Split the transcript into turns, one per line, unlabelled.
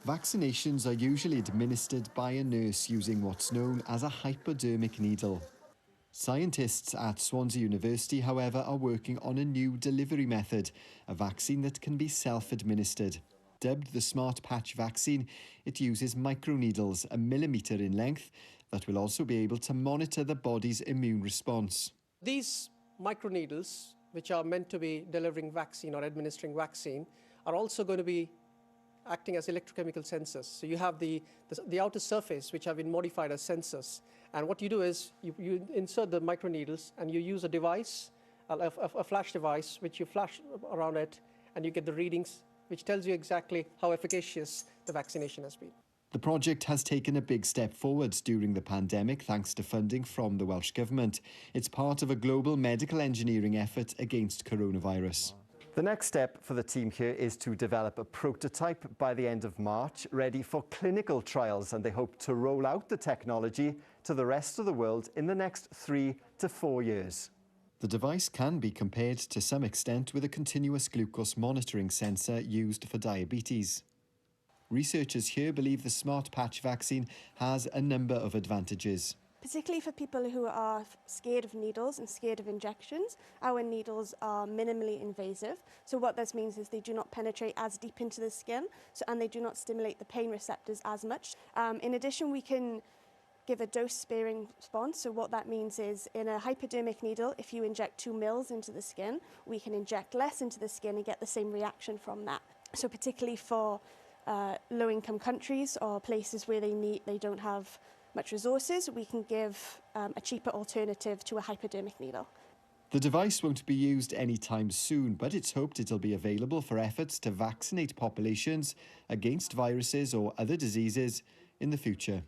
Vaccinations are usually administered by a nurse using what's known as a hypodermic needle. Scientists at Swansea University, however, are working on a new delivery method, a vaccine that can be self-administered. Dubbed the Smart Patch vaccine, it uses microneedles, a millimetre in length, that will also be able to monitor the body's immune response.
These microneedles, which are meant to be delivering vaccine or administering vaccine, are also going to be acting as electrochemical sensors. So you have the outer surface, which have been modified as sensors. And what you do is you insert the microneedles and you use a device, a flash device, which you flash around it, and you get the readings, which tells you exactly how efficacious the vaccination has been.
The project has taken a big step forward during the pandemic thanks to funding from the Welsh Government. It's part of a global medical engineering effort against coronavirus.
The next step for the team here is to develop a prototype by the end of March, ready for clinical trials, and they hope to roll out the technology to the rest of the world in the next 3 to 4 years.
The device can be compared to some extent with a continuous glucose monitoring sensor used for diabetes. Researchers here believe the Smart Patch vaccine has a number of advantages.
Particularly for people who are scared of needles and scared of injections, our needles are minimally invasive. So what this means is they do not penetrate as deep into the skin, and they do not stimulate the pain receptors as much. In addition, we can give a dose-sparing response. So what that means is in a hypodermic needle, if you inject 2 mils into the skin, we can inject less into the skin and get the same reaction from that. So particularly for low-income countries or places where they don't have much resources, we can give a cheaper alternative to a hypodermic needle.
The device won't be used anytime soon, but it's hoped it'll be available for efforts to vaccinate populations against viruses or other diseases in the future.